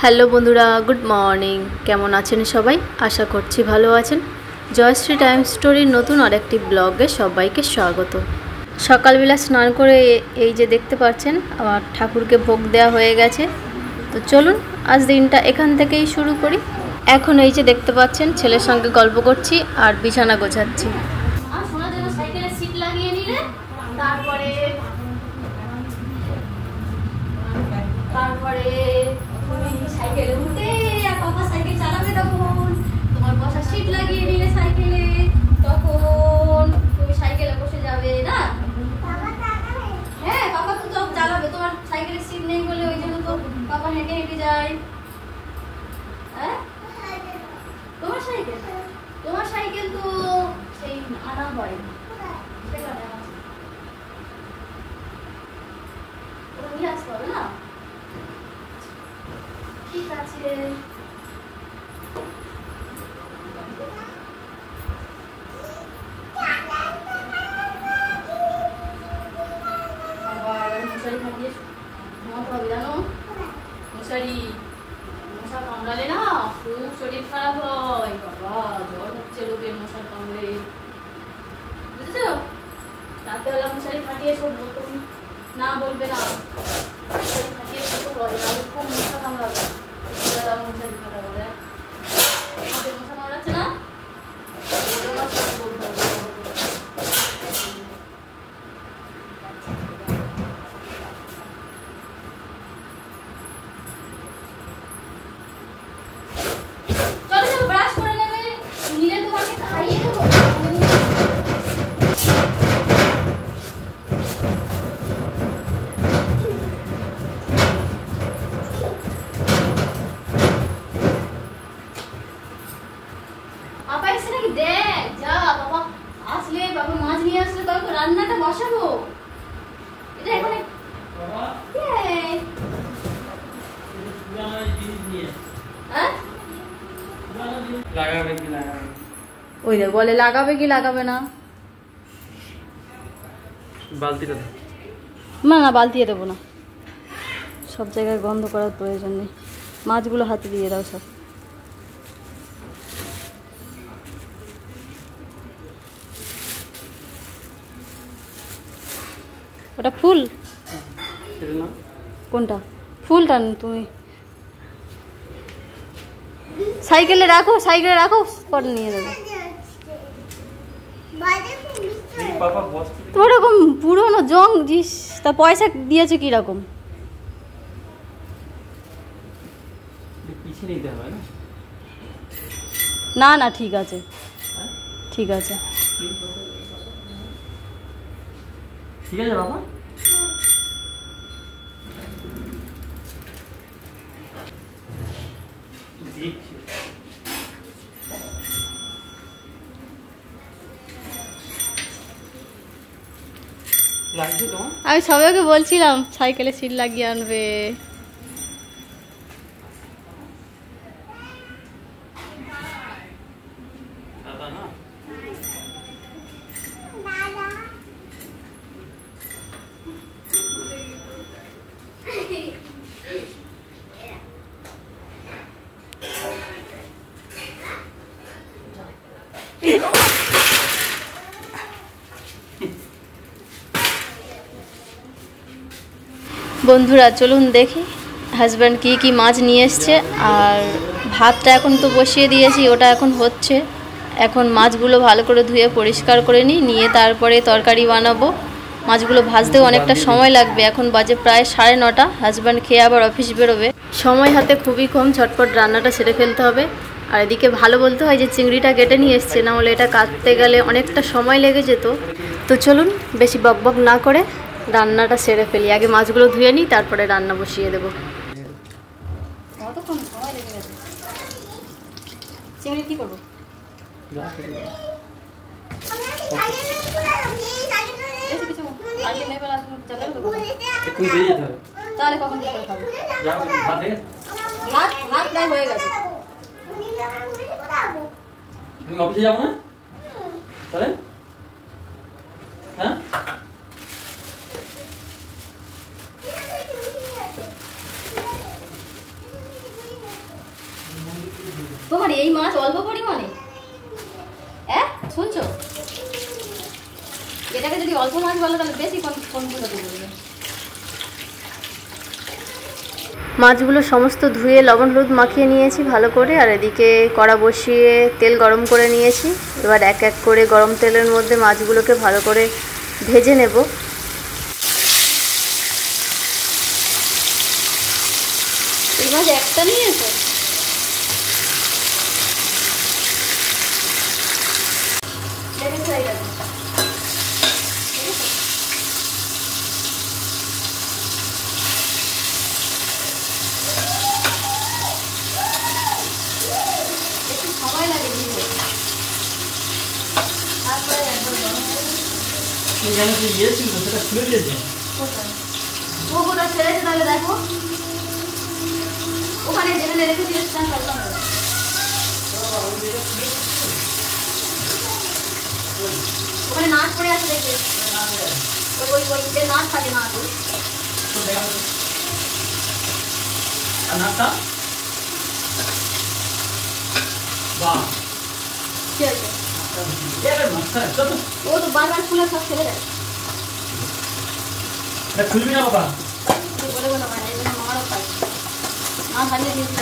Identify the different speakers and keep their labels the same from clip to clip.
Speaker 1: Hello বন্ধুরা, good morning. কেমন আছেন সবাই? আশা করছি ভালো আছেন। জয়শ্রী টাইম স্টোরির নতুন আরেকটি ব্লগে সবাইকে স্বাগত। সকালবেলা স্নান করে এই যে দেখতে পাচ্ছেন আমার ঠাকুরকে ভোগ দেওয়া হয়ে গেছে। তো চলুন আজ দিনটা এখান থেকেই শুরু করি। এখন এই যে দেখতে পাচ্ছেন ছেলের সঙ্গে গল্প করছি আর বিছানা গোছাচ্ছি। সাইকেলের সিট লাগিয়ে নিলে তারপরে সাইকেলে উঠে আর পাপা সাইকেল চালাবে, তখন তোমার বসার সিট লাগিয়ে নিলে সাইকেলে, তখন তুমি সাইকেলে বসে যাবে না? হ্যাঁ, পাপা তো চালাবে, তোমার সাইকেলের সিট নেই বলে ওই জন্য তো পাপা হেঁটে হেঁটে যায়। হ্যাঁ, তোমার সাইকেল তো সেই আনা হয়, নিয়ে আসতে হবে না? ঠিক আছে। মশারি খাটিয়ে ঘুমাতে হবে জানো? মশা কামড়ালে না খুব শরীর খারাপ হয়। বাবা, জ্বর হচ্ছে লোকের মশার কামড়ে, বুঝেছো? রাতেবেলা মশারি খাটিয়ে সব না বলবে না, মশারি খাটিয়ে খুব মশা কামড়াবে। মশারি খাটা বলে মশা কামড়াচ্ছে না, রান্নাটা বসাবো। এটা এখানে ওই দেখ বলে লাগাবে কি লাগাবে না।
Speaker 2: বালতিটা
Speaker 1: না না, বালতি দেবো না, সব জায়গায় গন্ধ করার প্রয়োজন নেই। মাছগুলো হাতে দিয়ে দাও সব। ওটা ফুল কোনটা? ফুলটা তুমি সাইকেলে রাখো, পরে নিয়ে যাবে। তো ওরকম পুরোনো জং জিস, তা পয়সা দিয়েছে কিরকম? না না, ঠিক আছে ঠিক আছে
Speaker 2: ঠিক আছে বাবা।
Speaker 1: আমি সবাইকে বলছিলাম সাইকেলে সিট লাগিয়ে আনবে। বন্ধুরা চলুন দেখি হাজব্যান্ড কি মাছ নিয়ে এসছে। আর ভাতটা এখন তো বসিয়ে দিয়েছি, ওটা এখন হচ্ছে। এখন মাছগুলো ভালো করে ধুয়ে পরিষ্কার করে নিয়ে তারপরে তরকারি বানাবো। মাছগুলো ভাজতেও অনেকটা সময় লাগবে। এখন বাজে প্রায় 9:30। হাজব্যান্ড খেয়ে আবার অফিস বেরোবে, সময় হাতে খুবই কম, ঝটপট রান্নাটা সেরে ফেলতে হবে। আর এদিকে ভালো বলতে হয় যে চিংড়িটা কেটে নিয়ে এসছে, না হলে এটা কাটতে গেলে অনেকটা সময় লেগে যেত। তো চলুন বেশি বকবক না করে রান্নাটা সেরে ফেলি। আগে মাছগুলো ধুয়ে নিই, তারপরে রান্না বসিয়ে দেবো। চিংড়ি কি করবো? তাহলে কখন খাবো? ভাত প্রায় হয়ে গেছে।
Speaker 2: অফিসে যাবো না তাহলে? হ্যাঁ,
Speaker 1: এটাকে যদি অল্প মাছ বলো তাহলে বেশি কোনগুলো দেবে। মাছগুলো সমস্ত ধুয়ে লবণ হলুদ মাখিয়ে নিয়েছি ভালো করে, আর এদিকে কড়া বসিয়ে তেল গরম করে নিয়েছি। এবার এক এক করে গরম তেলের মধ্যে মাছগুলোকে ভালো করে ভেজে নেব। এই মাছ একটা নিয়েছো? তাহলে দেখো ওখানে যেখানে রেখেছিস ওখানে নাচ পড়ে আছে দেখে ওই নাচ থাকে না ও তো বারবার খুলে সব ছেড়ে দেয়।
Speaker 2: খুলবি না বাবা,
Speaker 1: বলে বলো মামারও পাই মা ভালো দিয়েছিল।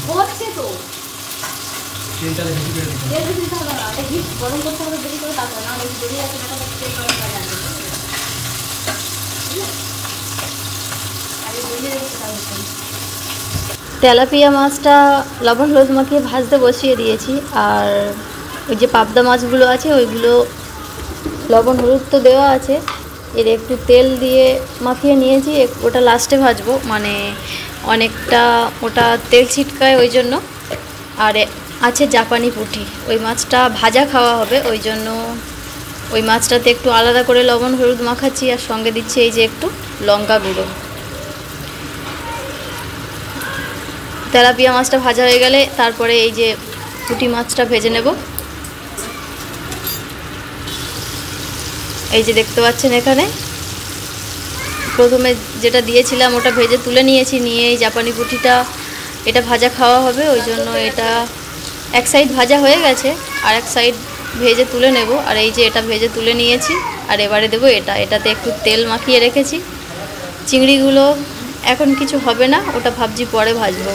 Speaker 1: হচ্ছে তো গরম করতে হবে দেরি করে, তারপর না দেরি আছে তেলাপিয়া মাছটা লবণ হলুদ মাখিয়ে ভাজতে বসিয়ে দিয়েছি। আর ওই যে পাবদা মাছগুলো আছে ওইগুলো লবণ হলুদ তো দেওয়া আছে, এর একটু তেল দিয়ে মাখিয়ে নিয়েছি, ওটা লাস্টে ভাজবো, মানে অনেকটা ওটা তেল ছিটকায় ওই জন্য। আর আছে জাপানি পুঁটি, ওই মাছটা ভাজা খাওয়া হবে, ওই জন্য ওই মাছটাতে একটু আলাদা করে লবণ হলুদ মাখাচ্ছি, আর সঙ্গে দিচ্ছি এই যে একটু লঙ্কা গুঁড়ো। তেলাপিয়া মাছটা ভাজা হয়ে গেলে তারপরে এই যে পুঁটি মাছটা ভেজে নেব। এই যে দেখতে পাচ্ছেন এখানে প্রথমে যেটা দিয়েছিলাম ওটা ভেজে তুলে নিয়েছি, নিয়ে এই জাপানি পুঁটিটা এটা ভাজা খাওয়া হবে, ওই জন্য এটা এক সাইড ভাজা হয়ে গেছে আর এক সাইড ভেজে তুলে নেব। আর এই যে এটা ভেজে তুলে নিয়েছি, আর এবারে দেবো এটাতে একটু তেল মাখিয়ে রেখেছি। চিংড়িগুলো এখন কিছু হবে না, ওটা ভাবছি পরে ভাজবো।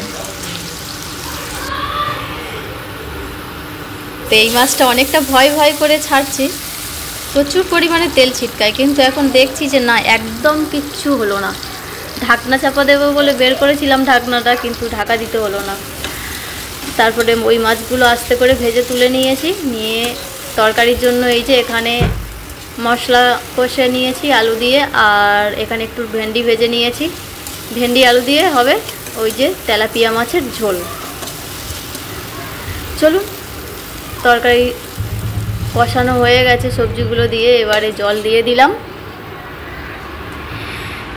Speaker 1: তো এই মাছটা অনেকটা ভয় ভয় করে ছাড়ছি, প্রচুর পরিমাণে তেল ছিটকায়, কিন্তু এখন দেখছি যে না একদম কিচ্ছু হলো না। ঢাকনা চাপা দেবো বলে বের করেছিলাম ঢাকনাটা, কিন্তু ঢাকা দিতে হলো না। তারপরে ওই মাছগুলো আস্তে করে ভেজে তুলে নিয়েছি, নিয়ে তরকারির জন্য এই যে এখানে মশলা কষে নিয়েছি আলু দিয়ে, আর এখানে একটু ভেন্ডি ভেজে নিয়েছি, ভেন্ডি আলু দিয়ে হবে ওই যে তেলাপিয়া মাছের ঝোল। চলুন, তরকারি কষানো হয়ে গেছে সবজিগুলো দিয়ে, এবারে জল দিয়ে দিলাম।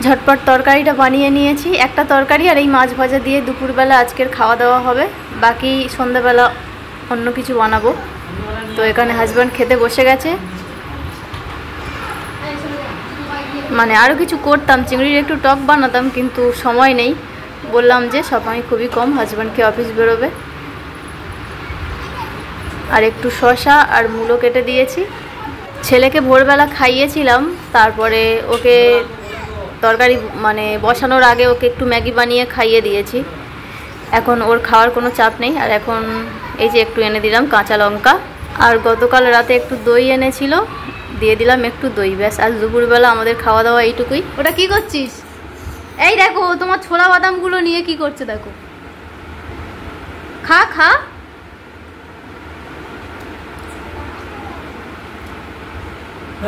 Speaker 1: ঝটপট তরকারিটা বানিয়ে নিয়েছি, একটা তরকারি আর এই মাছ ভাজা দিয়ে দুপুরবেলা আজকের খাওয়া দাওয়া হবে, বাকি সন্ধ্যাবেলা অন্য কিছু বানাবো। তো এখানে হাজব্যান্ড খেতে বসে গেছে, মানে আরও কিছু করতাম, চিংড়ির একটু টক বানাতাম, কিন্তু সময় নেই, বললাম যে সময় খুবই কম, হাজব্যান্ডকে অফিস বেরোবে। আর একটু শসা আর মূলো কেটে দিয়েছি। ছেলেকে ভোরবেলা খাইয়েছিলাম, তারপরে ওকে তরকারি মানে বসানোর আগে ওকে একটু ম্যাগি বানিয়ে খাইয়ে দিয়েছি। এখন ওর খাওয়ার কোনো চাপ নেই। আর এখন এই যে একটু এনে দিলাম কাঁচা লঙ্কা, আর গতকাল রাতে একটু দই এনেছিল, দিয়ে দিলাম একটু দই। ব্যাস, আজ দুপুরবেলা আমাদের খাওয়া দাওয়া এইটুকুই। ওটা কি করছিস? এই দেখো তোমার ছোলা বাদামগুলো নিয়ে কি করছে দেখো, খা খা।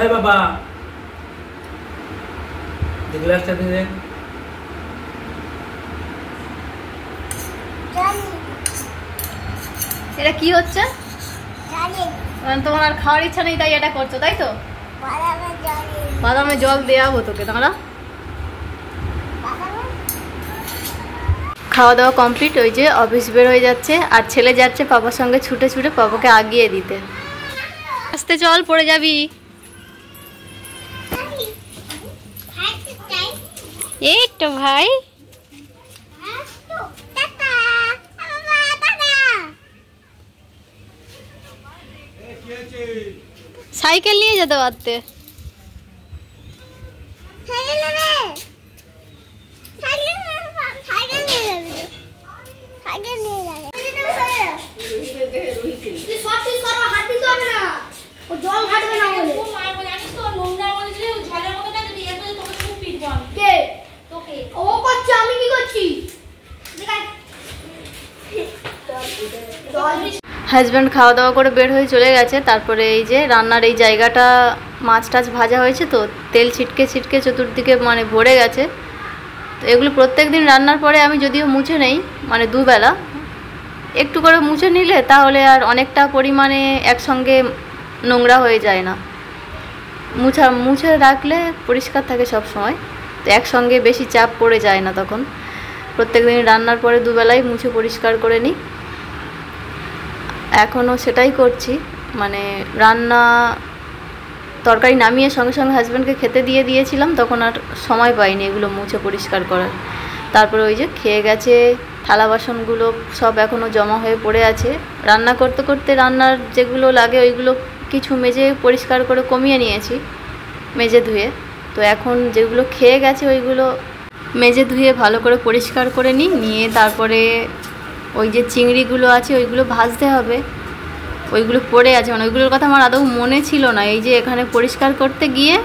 Speaker 2: এই বাবা গ্লাসটা দিয়ে
Speaker 1: এটা কি হচ্ছে? তোমার আর খাওয়ার ইচ্ছা নেই তাই এটা করছো, তাই তো? বাদামে জল দেওয়া হতো তোকে, দাঁড়া। খাওয়া দাওয়া কমপ্লিট, ওই যে অফিস বের হয়ে যাচ্ছে, আর ছেলে যাচ্ছে পাপার সঙ্গে ছুটে ছুটে পাপাকে আগিয়ে দিতে। আস্তে চল, পড়ে যাবি। এই তো ভাই, সাইকেল নিয়ে যেতে পারতে।
Speaker 3: জল ঘাটবে না বলে কে তোকে ও করছে, আমি কি করছি?
Speaker 1: হাজব্যান্ড খাওয়া দাওয়া করে বের হয়ে চলে গেছে। তারপরে এই যে রান্নার এই জায়গাটা মাছ টাছ ভাজা হয়েছে, তো তেল ছিটকে ছিটকে চতুর্দিকে মানে ভরে গেছে। তো এগুলো প্রত্যেক দিন রান্নার পরে আমি যদিও মুছে নেই, মানে দুবেলা একটু করে মুছে নিলে তাহলে আর অনেকটা পরিমাণে একসঙ্গে নোংরা হয়ে যায় না। মুছে রাখলে পরিষ্কার থাকে সব সময়, তো একসঙ্গে বেশি চাপ পড়ে যায় না। তখন প্রত্যেক দিন রান্নার পরে দুবেলাই মুছে পরিষ্কার করে নিই। এখনও সেটাই করছি, মানে রান্না তরকারি নামিয়ে সঙ্গে সঙ্গে হাজব্যান্ডকে খেতে দিয়েছিলাম, তখন আর সময় পাইনি এগুলো মুছে পরিষ্কার করার। তারপরে ওই যে খেয়ে গেছে, থালা বাসনগুলো সব এখনও জমা হয়ে পড়ে আছে। রান্না করতে করতে রান্নার যেগুলো লাগে ওইগুলো কিছু মেজে পরিষ্কার করে কমিয়ে নিয়েছি, মেজে ধুয়ে। তো এখন যেগুলো খেয়ে গেছে ওইগুলো মেজে ধুয়ে ভালো করে পরিষ্কার করে নিয়ে তারপরে ওই যে চিংড়িগুলো আছে ওইগুলো ভাজতে হবে। ওইগুলো পড়ে আছে, মানে ওইগুলোর কথা আমার আদৌ মনে ছিল না। এই যে এখানে পরিষ্কার করতে গিয়ে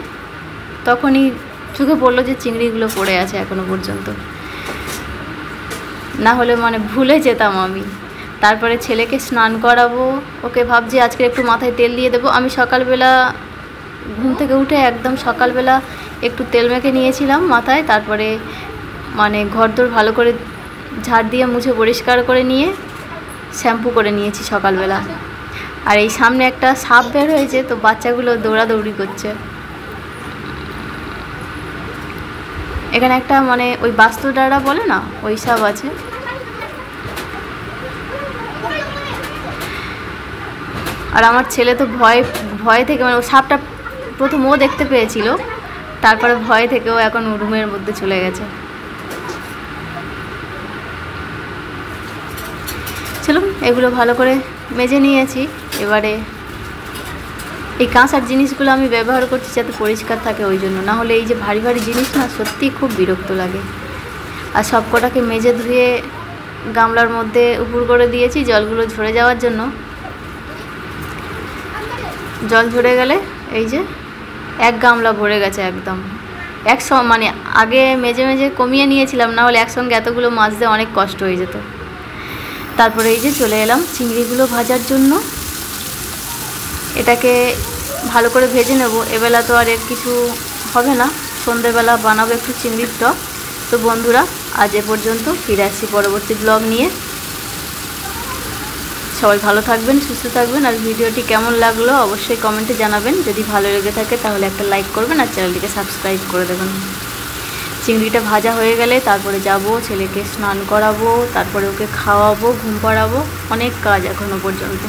Speaker 1: তখনই চোখে পড়লো যে চিংড়িগুলো পড়ে আছে এখনো পর্যন্ত, না হলে মানে ভুলে যেতাম আমি। তারপরে ছেলেকে স্নান করাবো, ওকে ভাবছি আজকে একটু মাথায় তেল দিয়ে দেবো। আমি সকালবেলা ঘুম থেকে উঠে একদম সকালবেলা একটু তেল মেখে নিয়েছিলাম মাথায়, তারপরে মানে ঘরদোর ভালো করে ঝাড় দিয়ে মুছে পরিষ্কার করে নিয়ে শ্যাম্পু করে নিয়েছি সকালবেলা। আর এই সামনে একটা সাপ বের হয়েছে, তো বাচ্চাগুলো দৌড়াদৌড়ি করছে। এখানে একটা মানে ওই বাস্তুডারা বলে না, ওই সাপ আছে। আর আমার ছেলে তো ভয় থেকে, মানে ও সাপটা প্রথম ও দেখতে পেয়েছিল, তারপরে ভয় থেকেও এখন রুমের মধ্যে চলে গেছে। চলুন, এগুলো ভালো করে মেজে নিয়েছি। এবারে এই কাঁসার জিনিসগুলো আমি ব্যবহার করছি যাতে পরিষ্কার থাকে, ওই জন্য। না হলে এই যে ভারী ভারী জিনিস না, সত্যিই খুব বিরক্ত লাগে। আর সব কটাকে মেজে ধুয়ে গামলার মধ্যে উপর করে দিয়েছি জলগুলো ঝরে যাওয়ার জন্য। জল ঝরে গেলে এই যে এক গামলা ভরে গেছে একদম। মানে আগে মেজে মেজে কমিয়ে নিয়েছিলাম, না হলে একসঙ্গে এতগুলো মাজতে অনেক কষ্ট হয়ে যেত। তারপরে এই যে চলে এলাম চিংড়িগুলো ভাজার জন্য। এটাকে ভালো করে ভেজে নেব। এবেলা তো আর এর কিছু হবে না, সন্ধ্যেবেলা বানাবো একটু চিংড়ির টক। তো বন্ধুরা, আজ এ পর্যন্ত, ফিরে আসছি পরবর্তী ব্লগ নিয়ে। সবাই ভালো থাকবেন, সুস্থ থাকবেন। আর ভিডিওটি কেমন লাগলো অবশ্যই কমেন্টে জানাবেন। যদি ভালো লেগে থাকে তাহলে একটা লাইক করবেন আর চ্যানেলটিকে সাবস্ক্রাইব করে দেবেন। চিংড়িটা ভাজা হয়ে গেলে তারপরে যাব ছেলেকে স্নান করাবো, তারপরে ওকে খাওয়াবো, ঘুম পাড়াবো। অনেক কাজ এখনো পর্যন্ত।